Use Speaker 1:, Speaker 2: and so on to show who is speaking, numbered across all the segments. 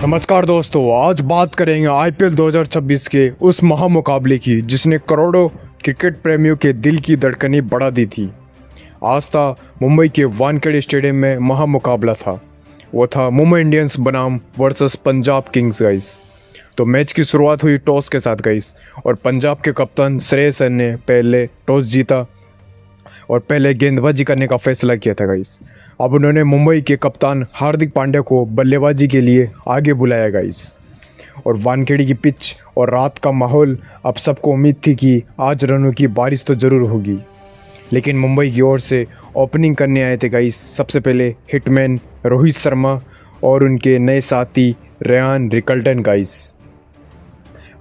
Speaker 1: नमस्कार दोस्तों, आज बात करेंगे आईपीएल 2026 के उस महामुकाबले की जिसने करोड़ों क्रिकेट प्रेमियों के दिल की धड़कनें बढ़ा दी थी। आज था मुंबई के वानखेड़े स्टेडियम में महामुकाबला था। वो था मुंबई इंडियंस बनाम वर्सेस पंजाब किंग्स गाइस। तो मैच की शुरुआत हुई टॉस के साथ गाइस, और पंजाब के कप्तान श्रेयस अय्यर ने पहले टॉस जीता और पहले गेंदबाजी करने का फैसला किया था गाइस। अब उन्होंने मुंबई के कप्तान हार्दिक पांड्या को बल्लेबाजी के लिए आगे बुलाया गाइस। और वानखेड़े की पिच और रात का माहौल, अब सबको उम्मीद थी कि आज रनों की बारिश तो ज़रूर होगी। लेकिन मुंबई की ओर से ओपनिंग करने आए थे गाइस सबसे पहले हिटमैन रोहित शर्मा और उनके नए साथी रेयान रिकल्टन गाइस।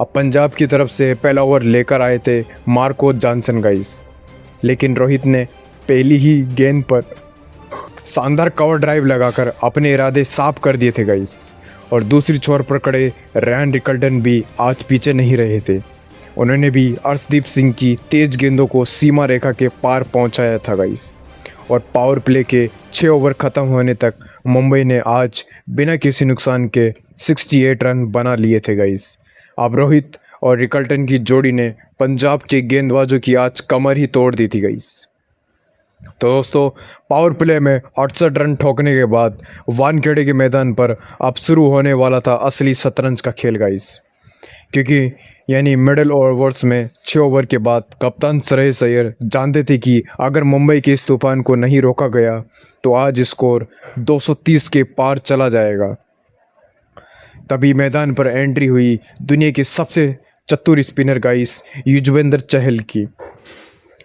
Speaker 1: अब पंजाब की तरफ से पहला ओवर लेकर आए थे मार्को जॉनसन गाइस, लेकिन रोहित ने पहली ही गेंद पर शानदार कवर ड्राइव लगाकर अपने इरादे साफ कर दिए थे गाइस। और दूसरी छोर पर खड़े रेयान रिकल्टन भी आज पीछे नहीं रहे थे। उन्होंने भी अर्शदीप सिंह की तेज गेंदों को सीमा रेखा के पार पहुंचाया था गाइस। और पावर प्ले के 6 ओवर ख़त्म होने तक मुंबई ने आज बिना किसी नुकसान के 68 रन बना लिए थे गाइस। अब रोहित और रिकल्टन की जोड़ी ने पंजाब के गेंदबाजों की आज कमर ही तोड़ दी थी गाइस। तो दोस्तों, पावर प्ले में 68 रन ठोकने के बाद वानखेड़े के मैदान पर अब शुरू होने वाला था असली शतरंज का खेल गाइस। क्योंकि यानी मिडिल ओवर्स में 6 ओवर के बाद कप्तान श्रेयस अय्यर जानते थे कि अगर मुंबई के इस तूफान को नहीं रोका गया तो आज स्कोर 230 के पार चला जाएगा। तभी मैदान पर एंट्री हुई दुनिया के सबसे चतुर स्पिनर गाइस युजवेंद्र चहल की।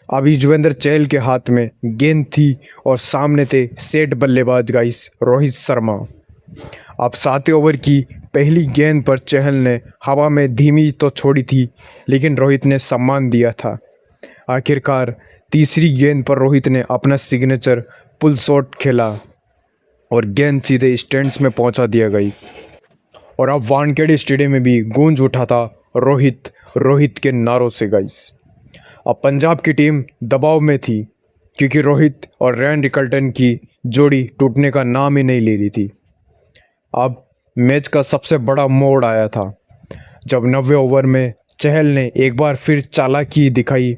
Speaker 1: अब युजवेंद्र चहल के हाथ में गेंद थी और सामने थे सेट बल्लेबाज गाइस रोहित शर्मा। अब 7वें ओवर की पहली गेंद पर चहल ने हवा में धीमी तो छोड़ी थी, लेकिन रोहित ने सम्मान दिया था। आखिरकार तीसरी गेंद पर रोहित ने अपना सिग्नेचर पुल शॉट खेला और गेंद सीधे स्टैंड्स में पहुंचा दिया गाइस। और अब वानखेड़े स्टेडियम में भी गूंज उठा था रोहित रोहित के नारों से गाइस। अब पंजाब की टीम दबाव में थी क्योंकि रोहित और रेयान रिकल्टन की जोड़ी टूटने का नाम ही नहीं ले रही थी। अब मैच का सबसे बड़ा मोड़ आया था जब 90वें ओवर में चहल ने एक बार फिर चालाकी दिखाई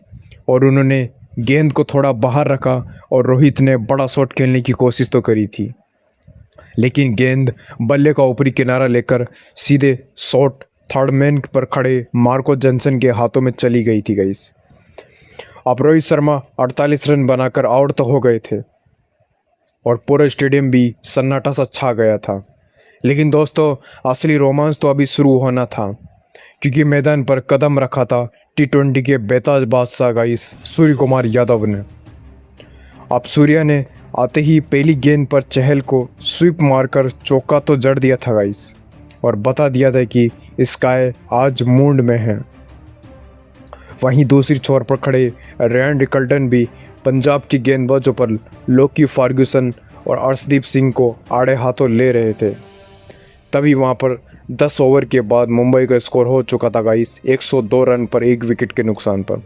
Speaker 1: और उन्होंने गेंद को थोड़ा बाहर रखा और रोहित ने बड़ा शॉट खेलने की कोशिश तो करी थी, लेकिन गेंद बल्ले का ऊपरी किनारा लेकर सीधे शॉट थर्ड मैन पर खड़े मार्को जॉनसन के हाथों में चली गई थी गाइस। अब रोहित शर्मा 48 रन बनाकर आउट तो हो गए थे और पूरा स्टेडियम भी सन्नाटा सा छा गया था। लेकिन दोस्तों, असली रोमांच तो अभी शुरू होना था क्योंकि मैदान पर कदम रखा था T20 के बेताज बादशाह गाइस सूर्य कुमार यादव ने। अब सूर्या ने आते ही पहली गेंद पर चहल को स्वीप मारकर चौका तो जड़ दिया था गाइस और बता दिया था कि स्काई आज मूड में है। वहीं दूसरी छोर पर खड़े रेयान रिकल्टन भी पंजाब की गेंदबाजों पर लोकी फर्ग्यूसन और अर्शदीप सिंह को आड़े हाथों ले रहे थे। तभी वहां पर 10 ओवर के बाद मुंबई का स्कोर हो चुका था गाइस 102 रन पर 1 विकेट के नुकसान पर।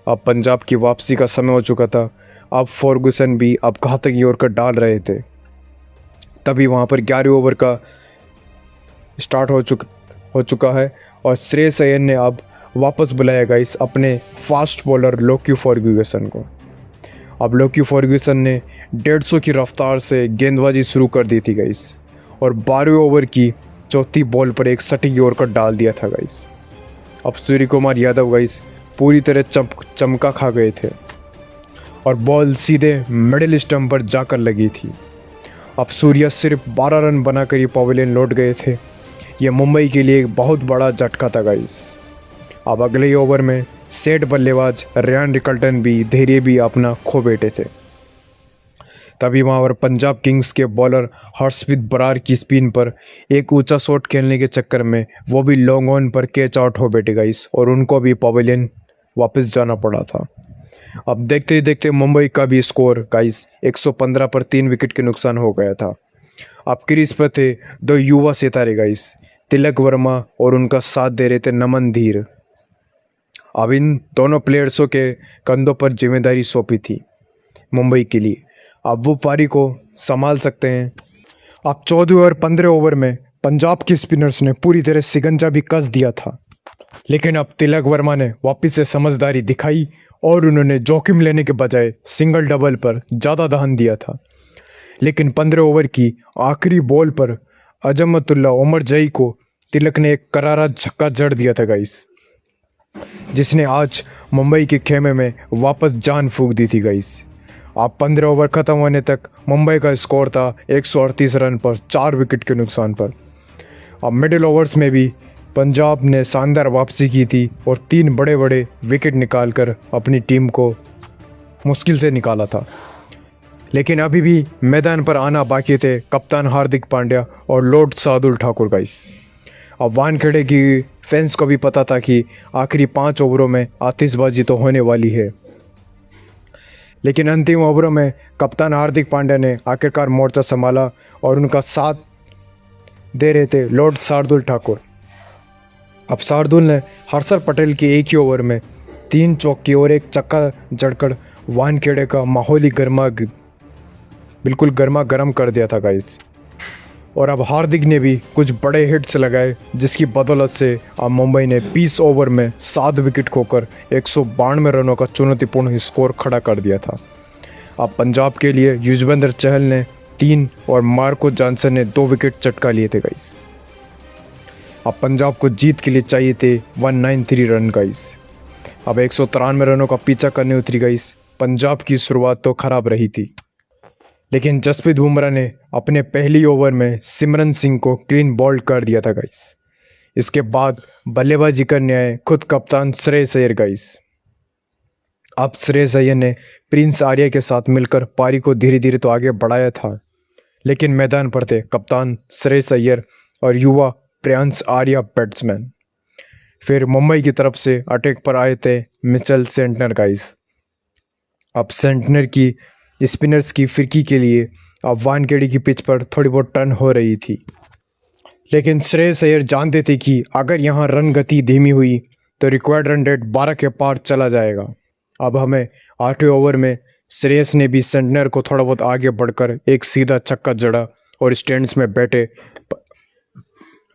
Speaker 1: अब पंजाब की वापसी का समय हो चुका था। अब फर्ग्यूसन भी अब घातक यॉर्कर डाल रहे थे। तभी वहां पर 11वें ओवर का स्टार्ट हो चुका है और श्रेयस अय्यर ने अब वापस बुलाया गाइस अपने फास्ट बॉलर लोकी फर्ग्यूसन को। अब लोकी फर्ग्यूसन ने 150 की रफ्तार से गेंदबाजी शुरू कर दी थी गाइस और 12वें ओवर की चौथी बॉल पर एक सटीक यॉर्कर डाल दिया था गाइस। अब सूर्य कुमार यादव गाइस पूरी तरह चमका खा गए थे और बॉल सीधे मिडिल स्टंप पर जाकर लगी थी। अब सूर्या सिर्फ 12 रन बनाकर ये पवेलियन लौट गए थे। ये मुंबई के लिए एक बहुत बड़ा झटका था गाइस। अब अगले ही ओवर में सेट बल्लेबाज रेयान रिकल्टन भी धैर्य भी अपना खो बैठे थे। तभी वहाँ पर पंजाब किंग्स के बॉलर हर्षप्रीत बरार की स्पिन पर एक ऊंचा शॉट खेलने के चक्कर में वो भी लॉन्ग ऑन पर कैच आउट हो बैठे गाइस और उनको भी पवेलियन वापस जाना पड़ा था। अब देखते ही देखते मुंबई का भी स्कोर गाइस 115 पर 3 विकेट के नुकसान हो गया था। अब क्रीज पर थे 2 युवा सितारे गाइस, तिलक वर्मा और उनका साथ दे रहे थे नमन धीर। अब इन दोनों प्लेयर्सों के कंधों पर जिम्मेदारी सौंपी थी मुंबई के लिए। अब वो पारी को संभाल सकते हैं। अब 14वें और 15वें ओवर में पंजाब के स्पिनर्स ने पूरी तरह सिकंजा भी कस दिया था। लेकिन अब तिलक वर्मा ने वापस से समझदारी दिखाई और उन्होंने जोखिम लेने के बजाय सिंगल डबल पर ज़्यादा ध्यान दिया था। लेकिन 15 ओवर की आखिरी बॉल पर अजमतुल्ला उमर जई को तिलक ने एक करारा झक्का जड़ दिया था गाइस, जिसने आज मुंबई के खेमे में वापस जान फूंक दी थी गाइस। अब 15 ओवर खत्म होने तक मुंबई का स्कोर था 138 रन पर 4 विकेट के नुकसान पर। अब मिडिल ओवर्स में भी पंजाब ने शानदार वापसी की थी और 3 बड़े बड़े विकेट निकालकर अपनी टीम को मुश्किल से निकाला था। लेकिन अभी भी मैदान पर आना बाकी थे कप्तान हार्दिक पांड्या और लॉर्ड शार्दुल ठाकुर गाइस। अब वानखेड़े की फैंस को भी पता था कि आखिरी 5 ओवरों में आतिशबाजी तो होने वाली है। लेकिन अंतिम ओवरों में कप्तान हार्दिक पांड्या ने आखिरकार मोर्चा संभाला और उनका साथ दे रहे थे लॉर्ड शार्दुल ठाकुर। अब शार्दुल ने हर्षल पटेल के एक ही ओवर में 3 चौके और एक छक्का जड़कर वानखेड़े का माहौल ही बिल्कुल गर्मा गर्म कर दिया था गाइस। और अब हार्दिक ने भी कुछ बड़े हिट्स लगाए, जिसकी बदौलत से अब मुंबई ने 20 ओवर में 7 विकेट खोकर 192 रनों का चुनौतीपूर्ण स्कोर खड़ा कर दिया था। अब पंजाब के लिए युजवेंद्र चहल ने 3 और मार्को जॉनसन ने 2 विकेट चटका लिए थे गाइस। अब पंजाब को जीत के लिए चाहिए थे 193 रन गाइस। अब 193 रनों का पीछा करने उतरी गाइस। पंजाब की शुरुआत तो खराब रही थी, लेकिन जसप्रीत बुमराह ने अपने पहली ओवर में सिमरन सिंह को क्लीन बॉल्ड कर दिया था गाइस। इसके बाद बल्लेबाजी करने आए खुद कप्तान श्रेयस अय्यर गाइस। अब श्रेयस अय्यर ने प्रिंस आर्या के साथ मिलकर पारी को धीरे धीरे तो आगे बढ़ाया था, लेकिन मैदान पर थे कप्तान श्रेयस अय्यर और युवा प्रिंस आर्या बैट्समैन। फिर मुंबई की तरफ से अटैक पर आए थे मिचेल सेंटनर गाइस। अब सेंटनर की स्पिनर्स की फिरकी के लिए अब वानखेड़े की पिच पर थोड़ी बहुत टर्न हो रही थी, लेकिन श्रेयस अय्यर जानते थे कि अगर यहाँ रन गति धीमी हुई तो रिक्वायर्ड रन रेट 12 के पार चला जाएगा। अब हमें 8वें ओवर में श्रेयस ने भी सेंटनर को थोड़ा बहुत आगे बढ़कर एक सीधा छक्का जड़ा और स्टैंड्स में बैठे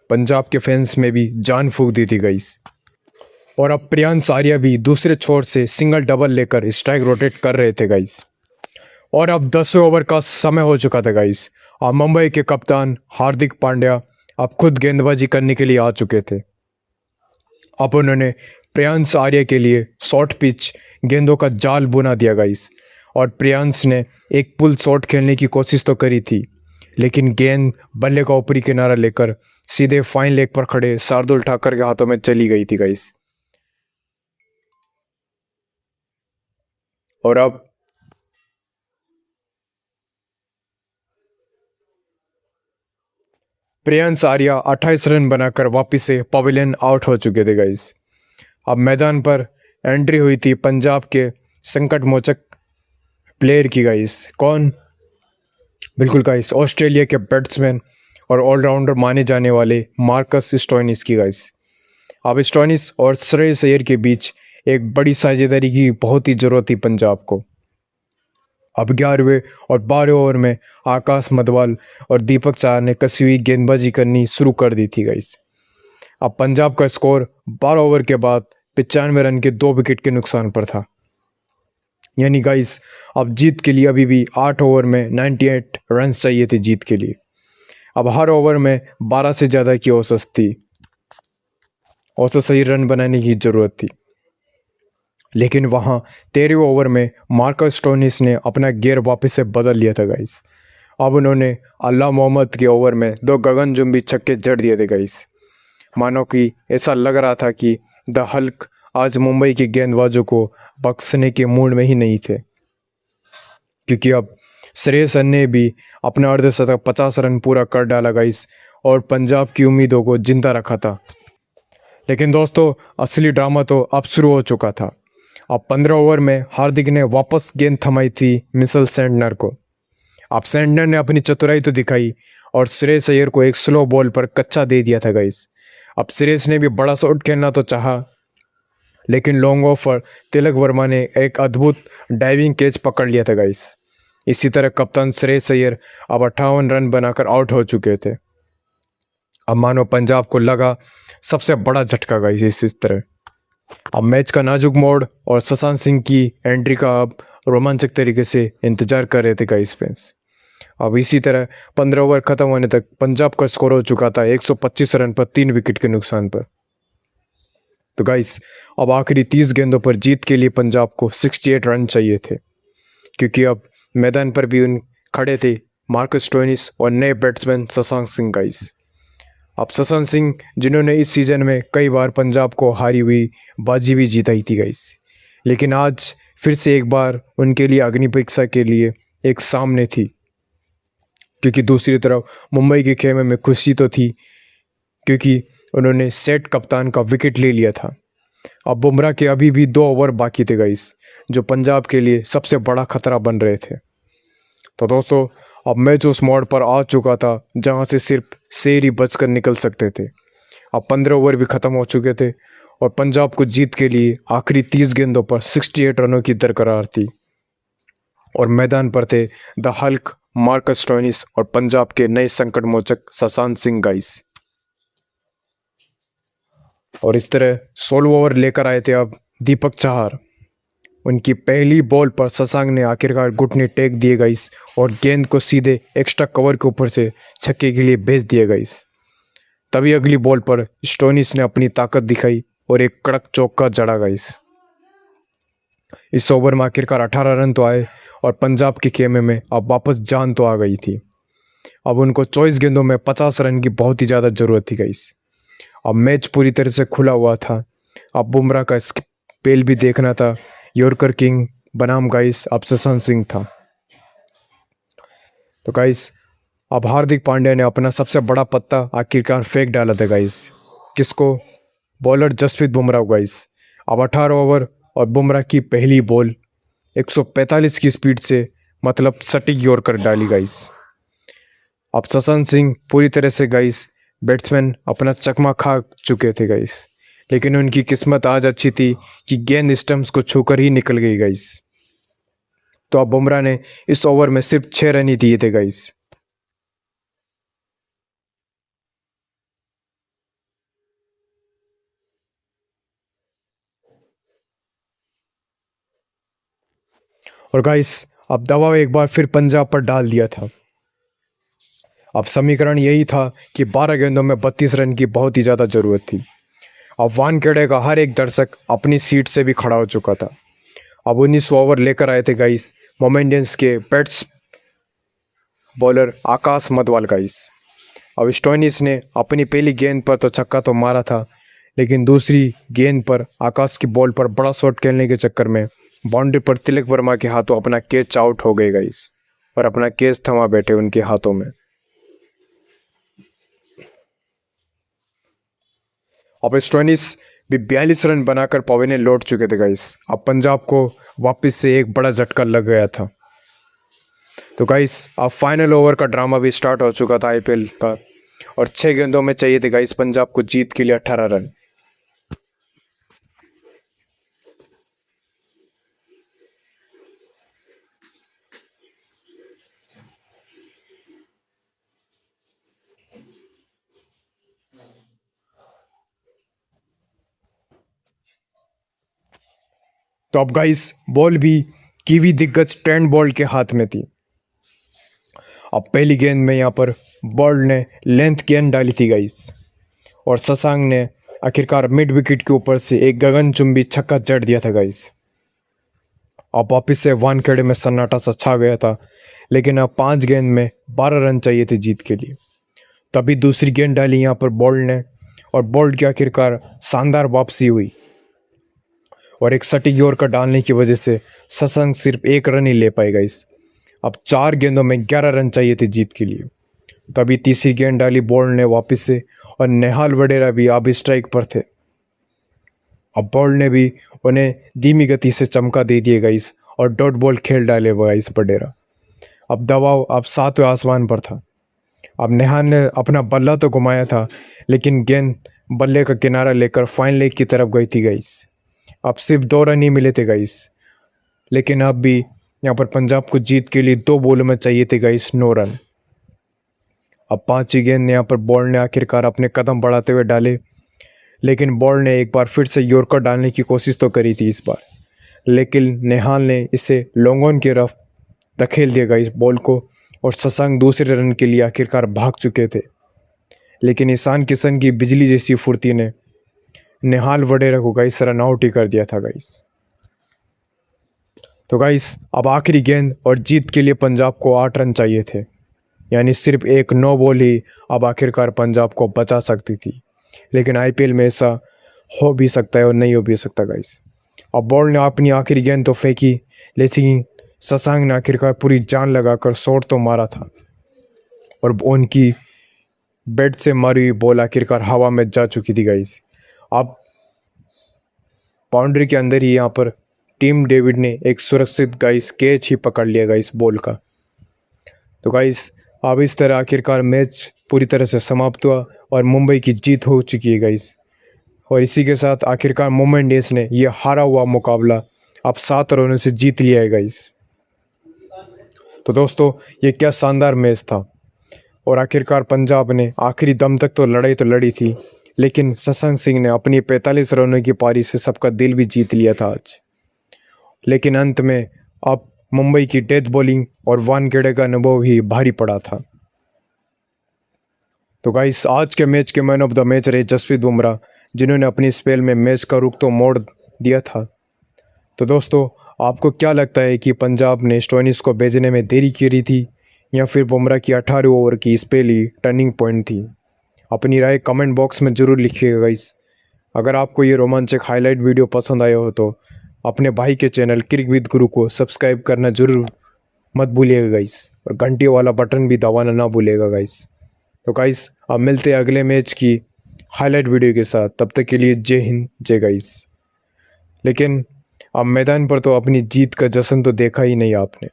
Speaker 1: पंजाब के फैंस में भी जान फूंक दी थी गाइस। और अब प्रियांश आर्या भी दूसरे छोर से सिंगल डबल लेकर स्ट्राइक रोटेट कर रहे थे गाइस। और अब 10वें ओवर का समय हो चुका था गाइस। अब मुंबई के कप्तान हार्दिक पांड्या अब खुद गेंदबाजी करने के लिए आ चुके थे। अब उन्होंने प्रियांश आर्या के लिए शॉर्ट पिच गेंदों का जाल बुना दिया गाइस। और प्रियांश ने एक पुल शॉट खेलने की कोशिश तो करी थी, लेकिन गेंद बल्ले का ऊपरी किनारा लेकर सीधे फाइन लेग पर खड़े शार्दुल ठाकुर के हाथों में चली गई थी गाइस। और अब प्रियांश आर्या 28 रन बनाकर वापस से पवेलियन आउट हो चुके थे गाइस। अब मैदान पर एंट्री हुई थी पंजाब के संकट मोचक प्लेयर की गाइस। कौन? बिल्कुल गाइस, ऑस्ट्रेलिया के बैट्समैन और ऑलराउंडर माने जाने वाले मार्कस स्टोइनिस की गाइस। अब स्टोइनिस और श्रेयस अय्यर के बीच एक बड़ी साझेदारी की बहुत ही जरूरत थी पंजाब को। अब 11वें और 12वें ओवर में आकाश मधवाल और दीपक चाहर ने कसी हुई गेंदबाजी करनी शुरू कर दी थी गाइस। अब पंजाब का स्कोर 12 ओवर के बाद 95 रन के 2 विकेट के नुकसान पर था। यानी गाइस अब जीत के लिए अभी भी 8 ओवर में 98 रन चाहिए थे जीत के लिए। अब हर ओवर में 12 से ज़्यादा की औसत थी, औसत सही रन बनाने की ज़रूरत थी। लेकिन वहाँ 13वें ओवर में मार्कस स्टोइनिस ने अपना गियर वापस से बदल लिया था गाइस। अब उन्होंने अल्लाह मोहम्मद के ओवर में 2 गगनचुंबी छक्के जड़ दिए थे गाइस। मानो कि ऐसा लग रहा था कि द हल्क आज मुंबई के गेंदबाजों को बख्शने के मूड में ही नहीं थे, क्योंकि अब श्रेयस अय्यर ने भी अपना अर्धशतक 50 रन पूरा कर डाला गाइस और पंजाब की उम्मीदों को जिंदा रखा था। लेकिन दोस्तों असली ड्रामा तो अब शुरू हो चुका था। अब 15 ओवर में हार्दिक ने वापस गेंद थमाई थी मिचेल सेंटनर को। अब सेंटनर ने अपनी चतुराई तो दिखाई और श्रेयस अय्यर को एक स्लो बॉल पर कच्चा दे दिया था गाइस। अब श्रेयस ने भी बड़ा शॉट खेलना तो चाहा, लेकिन लॉन्ग ऑफ पर तिलक वर्मा ने एक अद्भुत डाइविंग कैच पकड़ लिया था गाइस। इसी तरह कप्तान श्रेयस अय्यर अब 58 रन बनाकर आउट हो चुके थे। अब मानो पंजाब को लगा सबसे बड़ा झटका गाइस इस तरह। अब मैच का नाजुक मोड़ और शशांक सिंह की एंट्री का अब रोमांचक तरीके से इंतजार कर रहे थे गाइस फैंस। अब इसी तरह 15 ओवर खत्म होने तक पंजाब का स्कोर हो चुका था 125 रन पर 3 विकेट के नुकसान पर। तो गाइस अब आखिरी 30 गेंदों पर जीत के लिए पंजाब को 68 रन चाहिए थे, क्योंकि अब मैदान पर भी उन खड़े थे मार्कस स्टोइनिस और नए बैट्समैन शशांक सिंह गाइस। अब शशांक सिंह जिन्होंने इस सीजन में कई बार पंजाब को हारी हुई बाजी भी जीताई थी गाइस, लेकिन आज फिर से एक बार उनके लिए अग्नि परीक्षा के लिए एक सामने थी, क्योंकि दूसरी तरफ मुंबई के खेमे में खुशी तो थी क्योंकि उन्होंने सेट कप्तान का विकेट ले लिया था। अब बुमराह के अभी भी 2 ओवर बाकी थे गाइस, जो पंजाब के लिए सबसे बड़ा खतरा बन रहे थे। तो दोस्तों अब मैच उस मोड़ पर आ चुका था जहां से सिर्फ शेर ही बचकर निकल सकते थे। अब 15 ओवर भी खत्म हो चुके थे और पंजाब को जीत के लिए आखिरी 30 गेंदों पर 68 रनों की दरकरार थी और मैदान पर थे द हल्क मार्कस स्टोइनिस और पंजाब के नए संकट मोचक शशांक सिंह गाइस। और इस तरह 16 ओवर लेकर आए थे अब दीपक चाहर। उनकी पहली बॉल पर शशांक ने आखिरकार घुटने टेक दिए गाइस और गेंद को सीधे एक्स्ट्रा कवर के ऊपर से छक्के के लिए भेज दिए गाइस। तभी अगली बॉल पर स्टोइनिस ने अपनी ताकत दिखाई और एक कड़क चौका जड़ा गाइस। इस ओवर में आखिरकार 18 रन तो आए और पंजाब के खेमे में अब वापस जान तो आ गई थी। अब उनको 24 गेंदों में 50 रन की बहुत ही ज़्यादा ज़रूरत थी गाइस। अब मैच पूरी तरह से खुला हुआ था। अब बुमराह का स्पेल भी देखना था। यॉर्कर किंग बनाम गाइस अब शशांक सिंह था। तो गाइस अब हार्दिक पांड्या ने अपना सबसे बड़ा पत्ता आखिरकार फेंक डाला था गाइस। किसको? Bowler Jasprit Bumrah guys. अब 18 ओवर और बुमराह की पहली बॉल 145 की स्पीड से मतलब सटीक यॉर्कर डाली गाइस। अब शशांक सिंह पूरी तरह से गाइस बैट्समैन अपना चकमा खा चुके थे गाइस, लेकिन उनकी किस्मत आज अच्छी थी कि गेंद स्टंप्स को छूकर ही निकल गई गाइस। तो अब बुमराह ने इस ओवर में सिर्फ 6 रन ही दिए थे गाइस। और गाइस अब दबाव एक बार फिर पंजाब पर डाल दिया था। अब समीकरण यही था कि 12 गेंदों में 32 रन की बहुत ही ज़्यादा ज़रूरत थी। अब वानखेड़े का हर एक दर्शक अपनी सीट से भी खड़ा हो चुका था। अब 19 ओवर लेकर आए थे गाइस मोमेंडियंस के बैट्स बॉलर आकाश मदवाल गाइस। अब स्टोइनिस ने अपनी पहली गेंद पर तो छक्का तो मारा था, लेकिन दूसरी गेंद पर आकाश की बॉल पर बड़ा शॉट खेलने के चक्कर में बाउंड्री पर तिलक वर्मा के हाथों अपना कैच आउट हो गए गाइस और अपना कैच थमा बैठे उनके हाथों में। अब स्टोइनिस भी 42 रन बनाकर पवेलियन लौट चुके थे गाइस। अब पंजाब को वापस से एक बड़ा झटका लग गया था। तो गाइस अब फाइनल ओवर का ड्रामा भी स्टार्ट हो चुका था आईपीएल का और 6 गेंदों में चाहिए थे गाइस पंजाब को जीत के लिए 18 रन। तो अब गाइस बॉल भी कीवी दिग्गज ट्रेंट बोल्ट के हाथ में थी। अब पहली गेंद में यहाँ पर बोल्ट ने लेंथ गेंद डाली थी गाइस और शशांक ने आखिरकार मिड विकेट के ऊपर से एक गगनचुंबी छक्का जड़ दिया था गाइस। अब वापिस से वानखेड़े में सन्नाटा सा छा गया था, लेकिन अब 5 गेंद में 12 रन चाहिए थे जीत के लिए। तभी दूसरी गेंद डाली यहाँ पर बोल्ट ने और बोल्ट की आखिरकार शानदार वापसी हुई और एक सटीक यॉर्कर डालने की वजह से शशांक सिर्फ 1 रन ही ले पाए गाइस। अब 4 गेंदों में 11 रन चाहिए थे जीत के लिए। तभी तीसरी गेंद डाली बोल्ट ने वापस से और नेहाल वडेरा भी अब स्ट्राइक पर थे। अब बोल्ट ने भी उन्हें धीमी गति से चमका दे दिए गाइस और डॉट बॉल खेल डाले गाइस वडेरा। अब दबाव अब 7वें आसमान पर था। अब नेहाल ने अपना बल्ला तो घुमाया था, लेकिन गेंद बल्ले का किनारा लेकर फाइन लेग की तरफ गई थी गाइस। अब सिर्फ 2 रन ही मिले थे गाइस, लेकिन अब भी यहाँ पर पंजाब को जीत के लिए 2 बॉलों में चाहिए थे गाइस 9 रन। अब पांचवी गेंद यहाँ पर बॉल ने आखिरकार अपने कदम बढ़ाते हुए डाले, लेकिन बॉल ने एक बार फिर से यॉर्कर डालने की कोशिश तो करी थी इस बार, लेकिन नेहाल ने इसे लॉन्ग ऑन की तरफ धकेल दिया इस बॉल को और शशांक दूसरे रन के लिए आखिरकार भाग चुके थे। लेकिन ईशान किशन की बिजली जैसी फुर्ती ने नेहाल वडेरा को गाइस रन आउट ही कर दिया था गाइस। तो गाइस अब आखिरी गेंद और जीत के लिए पंजाब को 8 रन चाहिए थे, यानी सिर्फ एक नो बॉल ही अब आखिरकार पंजाब को बचा सकती थी। लेकिन आईपीएल में ऐसा हो भी सकता है और नहीं हो भी सकता गाइस। अब बॉल ने अपनी आखिरी गेंद तो फेंकी, लेकिन शशांक ने आखिरकार पूरी जान लगाकर शॉट तो मारा था और उनकी बैट से मारी हुई बॉल आखिरकार हवा में जा चुकी थी गाइस। अब बाउंड्री के अंदर ही यहाँ पर टीम डेविड ने एक सुरक्षित गाइस कैच ही पकड़ लिया गाइस बॉल का। तो गाइस अब इस तरह आखिरकार मैच पूरी तरह से समाप्त हुआ और मुंबई की जीत हो चुकी है गाइस। और इसी के साथ आखिरकार मुंबई इंडियंस ने यह हारा हुआ मुकाबला अब 7 रनों से जीत लिया है गाइस। तो दोस्तों ये क्या शानदार मैच था और आखिरकार पंजाब ने आखिरी दम तक तो लड़ी थी, लेकिन शशांक सिंह ने अपनी 45 रनों की पारी से सबका दिल भी जीत लिया था आज। लेकिन अंत में अब मुंबई की डेथ बॉलिंग और वानखेड़े का अनुभव ही भारी पड़ा था। तो गाइस आज के मैच के मैन ऑफ द मैच रहे जसप्रीत बुमराह, जिन्होंने अपनी स्पेल में मैच का रुख तो मोड़ दिया था। तो दोस्तों आपको क्या लगता है कि पंजाब ने स्टोइनिस को भेजने में देरी की रही थी या फिर बुमराह की 18 ओवर की स्पेल ही टर्निंग पॉइंट थी? अपनी राय कमेंट बॉक्स में ज़रूर लिखिएगा गाइस। अगर आपको ये रोमांचक हाईलाइट वीडियो पसंद आया हो तो अपने भाई के चैनल क्रिक विद गुरु को सब्सक्राइब करना जरूर मत भूलिएगा गाइस, और घंटी वाला बटन भी दबाना ना भूलिएगा गाइस। तो गाइस अब मिलते हैं अगले मैच की हाईलाइट वीडियो के साथ, तब तक के लिए जय हिंद जय गाइस। लेकिन अब मैदान पर तो अपनी जीत का जश्न तो देखा ही नहीं आपने,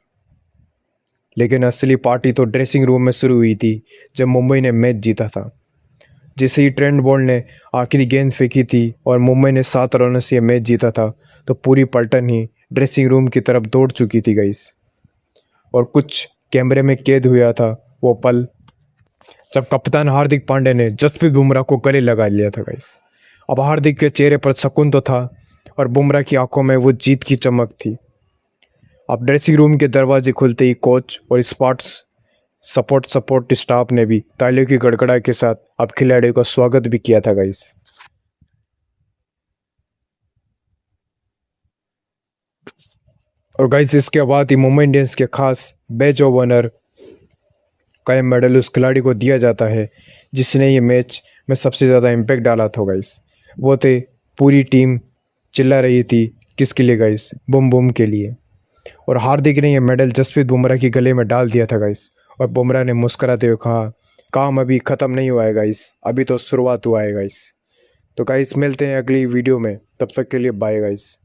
Speaker 1: लेकिन असली पार्टी तो ड्रेसिंग रूम में शुरू हुई थी जब मुंबई ने मैच जीता था। जैसे ही ट्रेंट बोल्ट ने आखिरी गेंद फेंकी थी और मुंबई ने 7 रनों से मैच जीता था, तो पूरी पलटन ही ड्रेसिंग रूम की तरफ दौड़ चुकी थी गाइस। और कुछ कैमरे में कैद हुआ था वो पल जब कप्तान हार्दिक पांड्या ने जसप्रीत बुमराह को गले लगा लिया था गाइस। अब हार्दिक के चेहरे पर सुकून तो था और बुमराह की आंखों में वो जीत की चमक थी। अब ड्रेसिंग रूम के दरवाजे खुलते ही कोच और सपोर्ट स्टाफ ने भी तालियों की गड़गड़ाहट के साथ अब खिलाड़ियों का स्वागत भी किया था गाइस। और गाइस इसके बाद ही मुंबई इंडियंस के खास बैच ऑफ ऑनर का यह मेडल उस खिलाड़ी को दिया जाता है जिसने ये मैच में सबसे ज़्यादा इम्पैक्ट डाला था गाइस। वो थे पूरी टीम चिल्ला रही थी किसके लिए गाइस, बुम बुम के लिए। और हार्दिक ने यह मेडल जसप्रीत बुमराह के गले में डाल दिया था गाइस। और बुमराह ने मुस्कुराते हुए कहा, काम अभी ख़त्म नहीं हुआ है गाइस, अभी तो शुरुआत हुआ है गाइस। तो गाइस मिलते हैं अगली वीडियो में, तब तक के लिए बाय गाइस।